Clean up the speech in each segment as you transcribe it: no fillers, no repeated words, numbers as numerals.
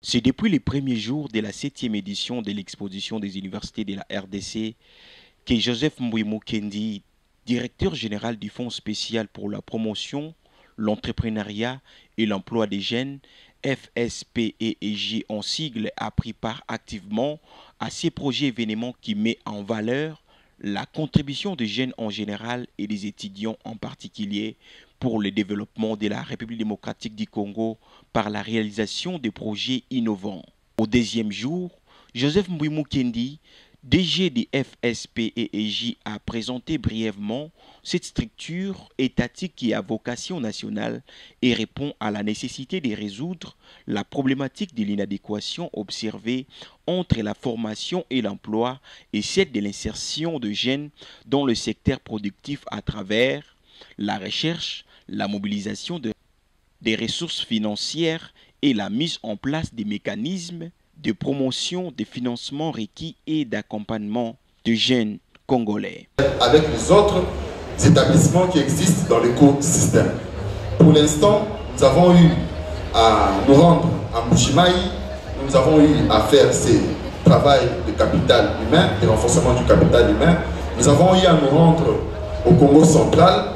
C'est depuis les premiers jours de la 7e édition de l'exposition des universités de la RDC que Joseph Mbouimou Kendi, directeur général du Fonds spécial pour la promotion, l'entrepreneuriat et l'emploi des jeunes, FSPEJ en sigle, a pris part activement à ces projets événements qui mettent en valeur la contribution des jeunes en général et des étudiants en particulier pour le développement de la République démocratique du Congo par la réalisation de projets innovants. Au deuxième jour, Joseph Mbouimou Kendi, DG du FSPEJ, a présenté brièvement cette structure étatique qui a vocation nationale et répond à la nécessité de résoudre la problématique de l'inadéquation observée entre la formation et l'emploi et celle de l'insertion de jeunes dans le secteur productif à travers la recherche, la mobilisation des ressources financières et la mise en place des mécanismes de promotion des financements requis et d'accompagnement de jeunes congolais. Avec les autres établissements qui existent dans l'écosystème. Pour l'instant, nous avons eu à nous rendre à Mbujimayi, nous avons eu à faire ce travail de capital humain, de renforcement du capital humain. Nous avons eu à nous rendre au Congo central.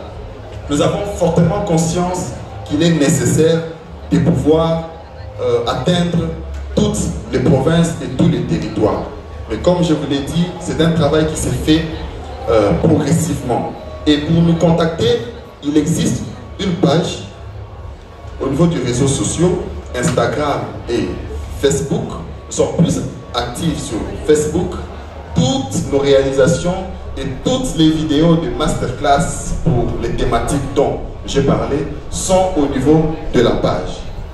Nous avons fortement conscience qu'il est nécessaire de pouvoir atteindre toutes les provinces et tous les territoires. Mais comme je vous l'ai dit, c'est un travail qui s'est fait progressivement. Et pour nous contacter, il existe une page au niveau des réseaux sociaux, Instagram et Facebook. Nous sommes plus actifs sur Facebook. Toutes nos réalisations et toutes les vidéos de masterclass pour les thématiques dont j'ai parlé sont au niveau de la page.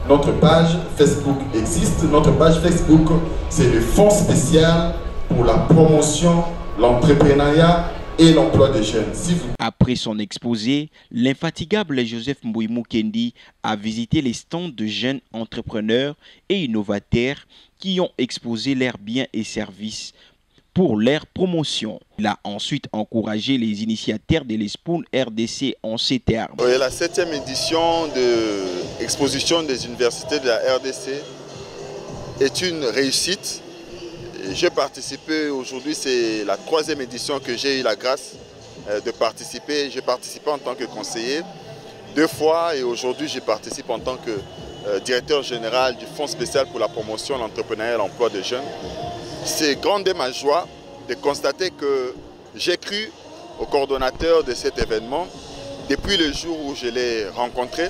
Notre page Facebook existe. Notre page Facebook, c'est le Fonds spécial pour la promotion, l'entrepreneuriat et l'emploi des jeunes. Après son exposé, l'infatigable Joseph Mbouimou Kendi a visité les stands de jeunes entrepreneurs et innovateurs qui ont exposé leurs biens et services pour leur promotion. Il a ensuite encouragé les initiateurs de l'Expo RDC en ces termes. La 7e édition de l'exposition des universités de la RDC est une réussite. J'ai participé aujourd'hui, c'est la 3e édition que j'ai eu la grâce de participer. J'ai participé en tant que conseiller 2 fois et aujourd'hui je participe en tant que directeur général du Fonds spécial pour la promotion, l'entrepreneuriat et l'emploi des jeunes. C'est grande ma joie de constater que j'ai cru au coordonnateur de cet événement depuis le jour où je l'ai rencontré.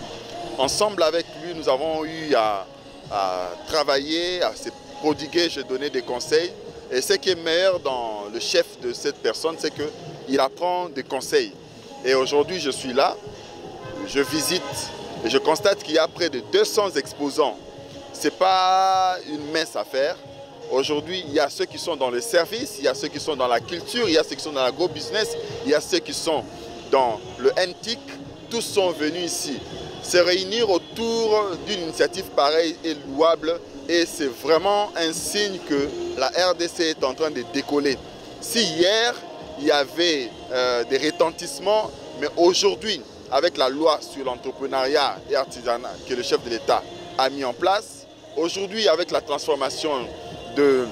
Ensemble avec lui, nous avons eu à travailler, à se prodiguer, je donnais des conseils. Et ce qui est meilleur dans le chef de cette personne, c'est qu'il apprend des conseils. Et aujourd'hui, je suis là, je visite et je constate qu'il y a près de 200 exposants. Ce n'est pas une mince affaire. Aujourd'hui, il y a ceux qui sont dans le service, il y a ceux qui sont dans la culture, il y a ceux qui sont dans l'agro-business, il y a ceux qui sont dans le NTIC. Tous sont venus ici. Se réunir autour d'une initiative pareille est louable et c'est vraiment un signe que la RDC est en train de décoller. Si hier, il y avait des retentissements, mais aujourd'hui, avec la loi sur l'entrepreneuriat et artisanat que le chef de l'État a mis en place, aujourd'hui avec la transformation de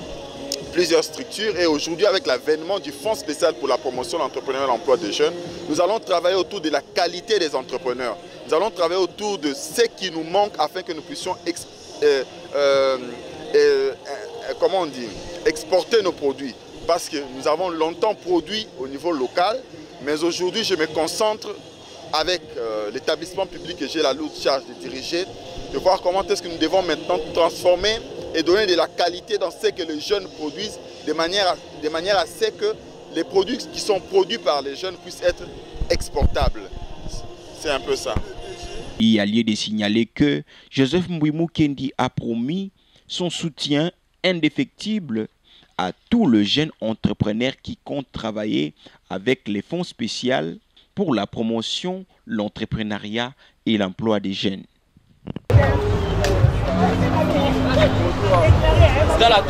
plusieurs structures et aujourd'hui avec l'avènement du Fonds spécial pour la promotion, l'entrepreneuriat et l'emploi des jeunes, nous allons travailler autour de la qualité des entrepreneurs. Nous allons travailler autour de ce qui nous manque afin que nous puissions exporter nos produits. Parce que nous avons longtemps produit au niveau local, mais aujourd'hui je me concentre avec l'établissement public que j'ai la lourde charge de diriger, de voir comment est-ce que nous devons maintenant transformer et donner de la qualité dans ce que les jeunes produisent, de manière à ce que les produits qui sont produits par les jeunes puissent être exportables. C'est un peu ça. Il y a lieu de signaler que Joseph Mbouimou Kendi a promis son soutien indéfectible à tous les jeunes entrepreneurs qui comptent travailler avec les fonds spéciaux pour la promotion, l'entrepreneuriat et l'emploi des jeunes. Tala